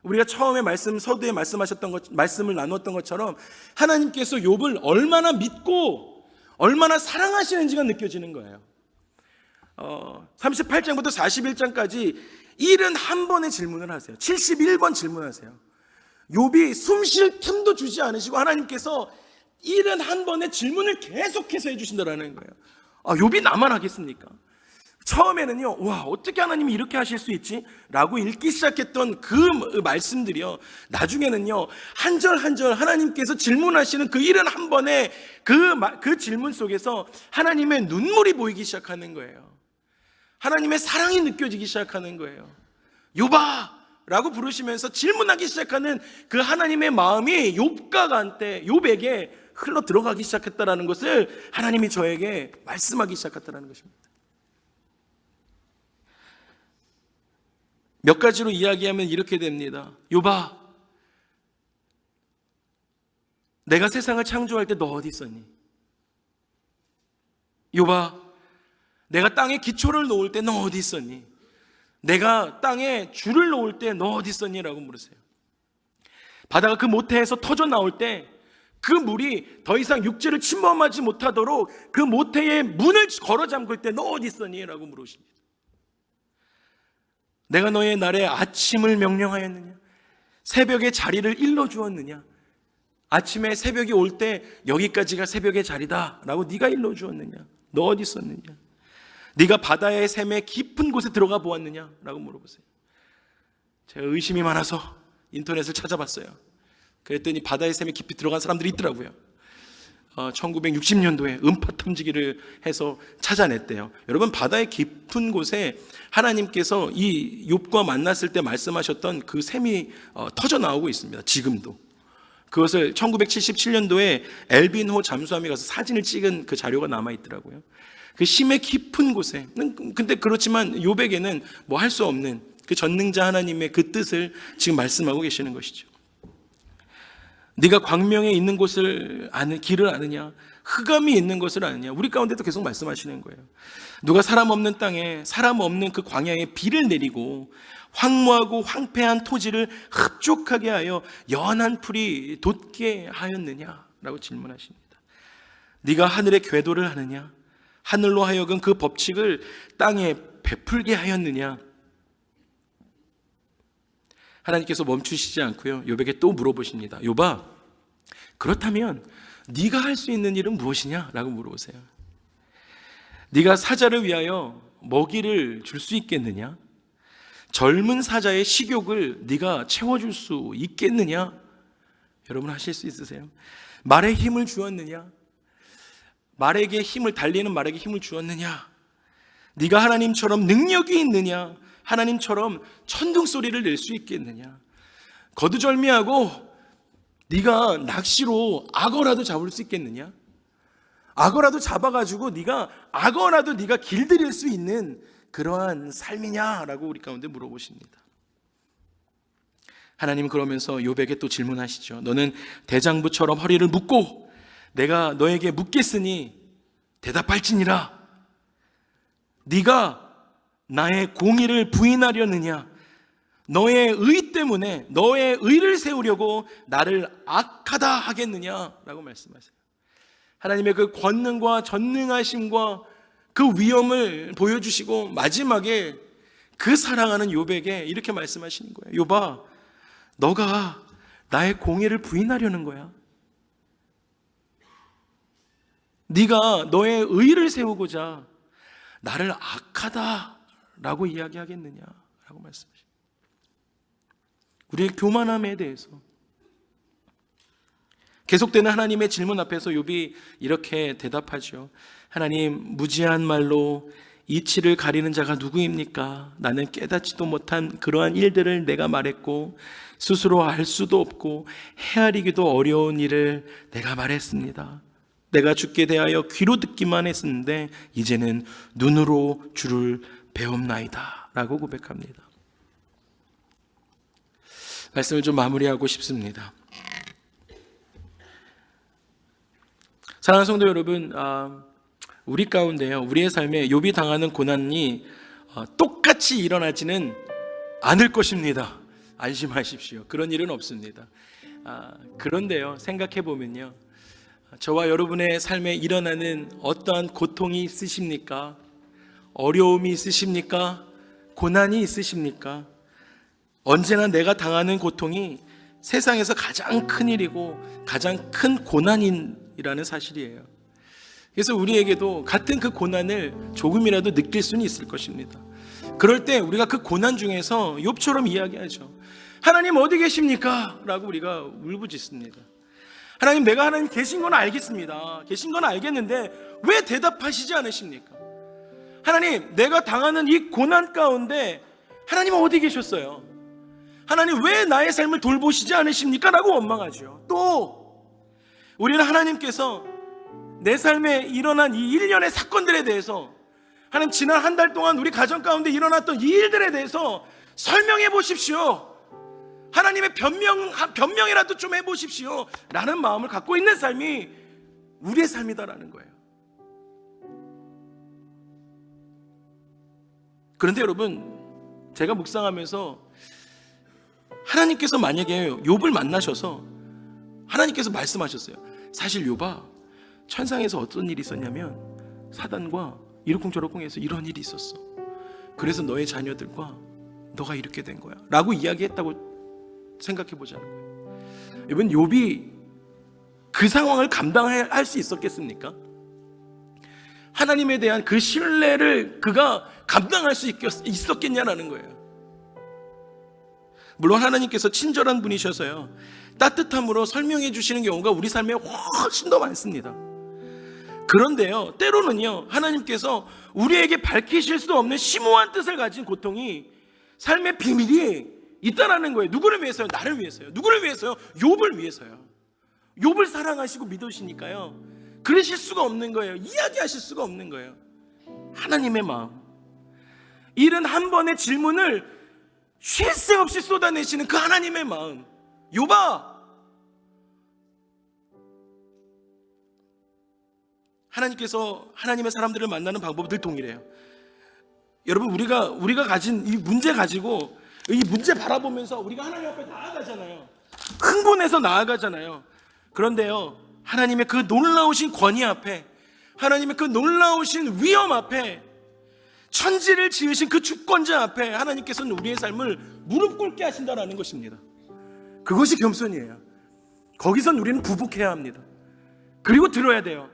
우리가 처음에 서두에 말씀을 나누었던 것처럼 하나님께서 욥을 얼마나 믿고 얼마나 사랑하시는지가 느껴지는 거예요. 38장부터 41장까지 71번의 질문을 하세요. 71번 질문하세요. 욥이 숨 쉴 틈도 주지 않으시고 하나님께서 71번의 질문을 계속해서 해주신다라는 거예요. 욥이 나만 하겠습니까? 처음에는요, 와, 어떻게 하나님이 이렇게 하실 수 있지? 라고 읽기 시작했던 그 말씀들이요, 나중에는요, 한 절 한 절 하나님께서 질문하시는 그 71번의 그 질문 속에서 하나님의 눈물이 보이기 시작하는 거예요. 하나님의 사랑이 느껴지기 시작하는 거예요. 욥아! 라고 부르시면서 질문하기 시작하는 그 하나님의 마음이 욥에게 흘러 들어가기 시작했다는 것을 하나님이 저에게 말씀하기 시작했다는 것입니다. 몇 가지로 이야기하면 이렇게 됩니다. 욥아, 내가 세상을 창조할 때 너 어디 있었니? 욥아, 내가 땅에 기초를 놓을 때 너 어디 있었니? 내가 땅에 줄을 놓을 때 너 어디 있었니? 라고 물으세요. 바다가 그 모태에서 터져 나올 때 그 물이 더 이상 육지를 침범하지 못하도록 그 모태의 문을 걸어 잠글 때 너 어디 있었니? 라고 물으십니다. 내가 너의 날에 아침을 명령하였느냐? 새벽에 자리를 일러주었느냐? 아침에 새벽이 올 때 여기까지가 새벽의 자리다 라고 네가 일러주었느냐? 너 어디 있었느냐? 네가 바다의 샘의 깊은 곳에 들어가 보았느냐? 라고 물어보세요. 제가 의심이 많아서 인터넷을 찾아봤어요. 그랬더니 바다의 샘에 깊이 들어간 사람들이 있더라고요. 1960년도에 음파 탐지기를 해서 찾아냈대요. 여러분, 바다의 깊은 곳에 하나님께서 이 욥과 만났을 때 말씀하셨던 그 샘이 터져 나오고 있습니다. 지금도. 그것을 1977년도에 엘빈호 잠수함에 가서 사진을 찍은 그 자료가 남아있더라고요. 그 심의 깊은 곳에. 근데 그렇지만 욥에게는 뭐 할 수 없는 그 전능자 하나님의 그 뜻을 지금 말씀하고 계시는 것이죠. 네가 광명에 있는 곳을 길을 아느냐? 흑암이 있는 것을 아느냐? 우리 가운데도 계속 말씀하시는 거예요. 누가 사람 없는 땅에, 사람 없는 그 광야에 비를 내리고 황무하고 황폐한 토지를 흡족하게 하여 연한 풀이 돋게 하였느냐? 라고 질문하십니다. 네가 하늘의 궤도를 하느냐? 하늘로 하여금 그 법칙을 땅에 베풀게 하였느냐? 하나님께서 멈추시지 않고요, 욥에게 또 물어보십니다. 욥아, 그렇다면 네가 할 수 있는 일은 무엇이냐? 라고 물어보세요. 네가 사자를 위하여 먹이를 줄 수 있겠느냐? 젊은 사자의 식욕을 네가 채워줄 수 있겠느냐? 여러분, 하실 수 있으세요? 말에 힘을 주었느냐? 말에게 힘을, 달리는 말에게 힘을 주었느냐? 네가 하나님처럼 능력이 있느냐? 하나님처럼 천둥 소리를 낼 수 있겠느냐? 거두절미하고 네가 낚시로 악어라도 잡을 수 있겠느냐? 악어라도 잡아가지고 악어라도 네가 길들일 수 있는 그러한 삶이냐라고 우리 가운데 물어보십니다. 하나님 그러면서 욥에게 또 질문하시죠. 너는 대장부처럼 허리를 묶고 내가 너에게 묻겠으니 대답할지니라. 네가 나의 공의를 부인하려느냐? 너의 의 때문에 너의 의를 세우려고 나를 악하다 하겠느냐? 라고 말씀하세요. 하나님의 그 권능과 전능하심과 그 위엄을 보여주시고 마지막에 그 사랑하는 욥에게 이렇게 말씀하시는 거예요. 욥아, 너가 나의 공의를 부인하려는 거야. 네가 너의 의를 세우고자 나를 악하다라고 이야기하겠느냐? 라고 말씀하십니다. 우리의 교만함에 대해서 계속되는 하나님의 질문 앞에서 욥이 이렇게 대답하죠. 하나님, 무지한 말로 이치를 가리는 자가 누구입니까? 나는 깨닫지도 못한 그러한 일들을 내가 말했고 스스로 알 수도 없고 헤아리기도 어려운 일을 내가 말했습니다. 내가 주께 대하여 귀로 듣기만 했었는데 이제는 눈으로 주를 배움나이다 라고 고백합니다. 말씀을 좀 마무리하고 싶습니다. 사랑하는 성도 여러분, 우리 가운데요, 우리의 삶에 욥이 당하는 고난이 똑같이 일어나지는 않을 것입니다. 안심하십시오. 그런 일은 없습니다. 그런데요, 생각해 보면요, 저와 여러분의 삶에 일어나는 어떠한 고통이 있으십니까? 어려움이 있으십니까? 고난이 있으십니까? 언제나 내가 당하는 고통이 세상에서 가장 큰 일이고 가장 큰 고난이라는 사실이에요. 그래서 우리에게도 같은 그 고난을 조금이라도 느낄 수는 있을 것입니다. 그럴 때 우리가 그 고난 중에서 욥처럼 이야기하죠. 하나님 어디 계십니까? 라고 우리가 울부짖습니다. 하나님, 내가 하나님 계신 건 알겠습니다. 계신 건 알겠는데 왜 대답하시지 않으십니까? 하나님, 내가 당하는 이 고난 가운데 하나님 어디 계셨어요? 하나님 왜 나의 삶을 돌보시지 않으십니까? 라고 원망하죠. 또 우리는 하나님께서 내 삶에 일어난 이 일련의 사건들에 대해서, 하나님 지난 한 달 동안 우리 가정 가운데 일어났던 이 일들에 대해서 설명해 보십시오. 하나님의 변명이라도 좀 해보십시오 라는 마음을 갖고 있는 삶이 우리의 삶이다라는 거예요. 그런데 여러분, 제가 묵상하면서 하나님께서 만약에 욥을 만나셔서 하나님께서 말씀하셨어요. 사실 욥아, 천상에서 어떤 일이 있었냐면 사단과 이러쿵저러쿵 해서 이런 일이 있었어. 그래서 너의 자녀들과 너가 이렇게 된 거야 라고 이야기했다고 생각해 보자는 거예요. 여러분, 욥이 그 상황을 감당할 수 있었겠습니까? 하나님에 대한 그 신뢰를 그가 감당할 수 있었겠냐라는 거예요. 물론 하나님께서 친절한 분이셔서요, 따뜻함으로 설명해 주시는 경우가 우리 삶에 훨씬 더 많습니다. 그런데요, 때로는요, 하나님께서 우리에게 밝히실 수 없는 심오한 뜻을 가진 고통이, 삶의 비밀이 있다라는 거예요. 누구를 위해서요? 나를 위해서요. 누구를 위해서요? 욥을 위해서요. 욥을 사랑하시고 믿으시니까요, 그러실 수가 없는 거예요. 이야기하실 수가 없는 거예요. 하나님의 마음, 71번의 질문을 쉴 새 없이 쏟아내시는 그 하나님의 마음. 욥아, 하나님께서 하나님의 사람들을 만나는 방법은 늘 동일해요. 여러분, 우리가 가진 이 문제 가지고, 이 문제 바라보면서 우리가 하나님 앞에 나아가잖아요. 흥분해서 나아가잖아요. 그런데요, 하나님의 그 놀라우신 권위 앞에, 하나님의 그 놀라우신 위엄 앞에, 천지를 지으신 그 주권자 앞에 하나님께서는 우리의 삶을 무릎 꿇게 하신다는 것입니다. 그것이 겸손이에요. 거기선 우리는 부복해야 합니다. 그리고 들어야 돼요.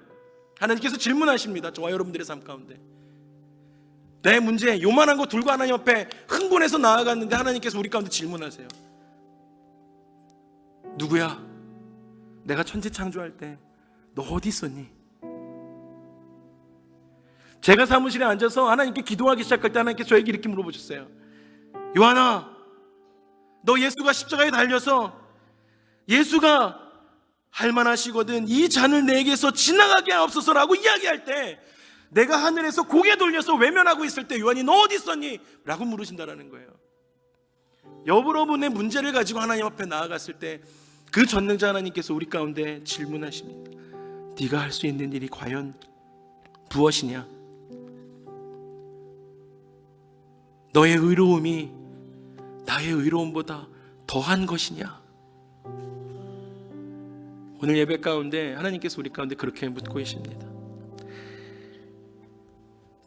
하나님께서 질문하십니다. 저와 여러분들의 삶 가운데 내 문제 요만한 거 들고 하나님 앞에 흥분해서 나아갔는데 하나님께서 우리 가운데 질문하세요. 누구야? 내가 천지 창조할 때 너 어디 있었니? 제가 사무실에 앉아서 하나님께 기도하기 시작할 때 하나님께서 저에게 이렇게 물어보셨어요. 요한아, 너 예수가 십자가에 달려서 예수가 할만하시거든 이 잔을 내게서 지나가게 하옵소서라고 이야기할 때, 내가 하늘에서 고개 돌려서 외면하고 있을 때 요한이 너 어디 있었니? 라고 물으신다라는 거예요. 여러분의 문제를 가지고 하나님 앞에 나아갔을 때 그 전능자 하나님께서 우리 가운데 질문하십니다. 네가 할 수 있는 일이 과연 무엇이냐? 너의 의로움이 나의 의로움보다 더한 것이냐? 오늘 예배 가운데 하나님께서 우리 가운데 그렇게 묻고 계십니다.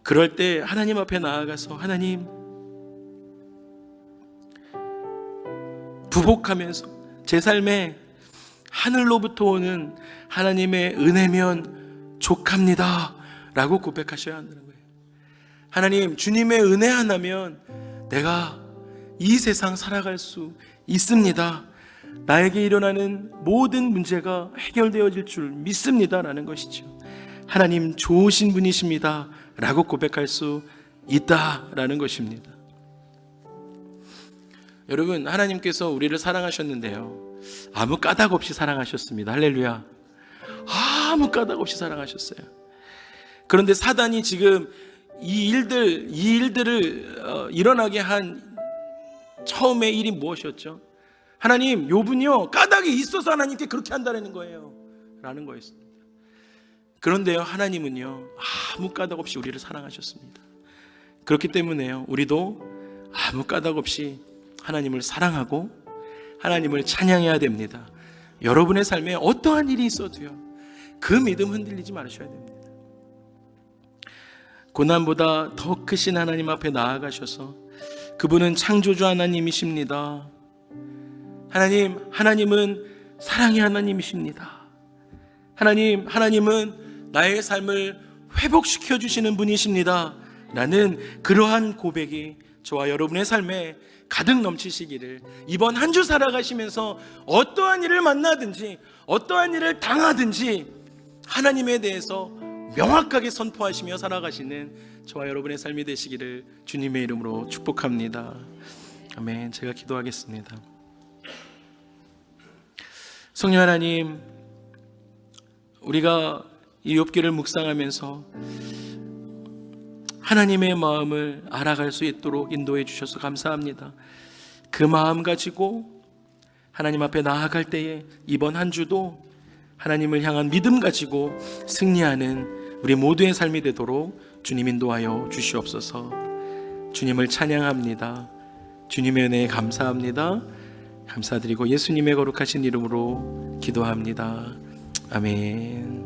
그럴 때 하나님 앞에 나아가서 하나님, 부복하면서 제 삶에 하늘로부터 오는 하나님의 은혜면 족합니다 라고 고백하셔야 한다는 거예요. 하나님, 주님의 은혜 하나면 내가 이 세상 살아갈 수 있습니다. 나에게 일어나는 모든 문제가 해결되어질 줄 믿습니다 라는 것이죠. 하나님 좋으신 분이십니다 라고 고백할 수 있다라는 것입니다. 여러분, 하나님께서 우리를 사랑하셨는데요, 아무 까닭 없이 사랑하셨습니다. 할렐루야. 아무 까닭 없이 사랑하셨어요. 그런데 사단이 지금 이 일들을 일어나게 한 처음의 일이 무엇이었죠? 하나님, 욥은요 까닭이 있어서 하나님께 그렇게 한다는 거예요 라는 거였습니다. 그런데요, 하나님은요 아무 까닭 없이 우리를 사랑하셨습니다. 그렇기 때문에요, 우리도 아무 까닭 없이 하나님을 사랑하고 하나님을 찬양해야 됩니다. 여러분의 삶에 어떠한 일이 있어도요, 그 믿음 흔들리지 말으셔야 됩니다. 고난보다 더 크신 하나님 앞에 나아가셔서, 그분은 창조주 하나님이십니다. 하나님은 사랑의 하나님이십니다. 하나님은 나의 삶을 회복시켜 주시는 분이십니다 라는 그러한 고백이 저와 여러분의 삶에 가득 넘치시기를, 이번 한 주 살아가시면서 어떠한 일을 만나든지 어떠한 일을 당하든지 하나님에 대해서 명확하게 선포하시며 살아가시는 저와 여러분의 삶이 되시기를 주님의 이름으로 축복합니다. 아멘. 제가 기도하겠습니다. 성령 하나님, 우리가 이 욥기를 묵상하면서 하나님의 마음을 알아갈 수 있도록 인도해 주셔서 감사합니다. 그 마음 가지고 하나님 앞에 나아갈 때에 이번 한 주도 하나님을 향한 믿음 가지고 승리하는 우리 모두의 삶이 되도록 주님 인도하여 주시옵소서. 주님을 찬양합니다. 주님의 은혜에 감사합니다. 감사드리고 예수님의 거룩하신 이름으로 기도합니다. 아멘.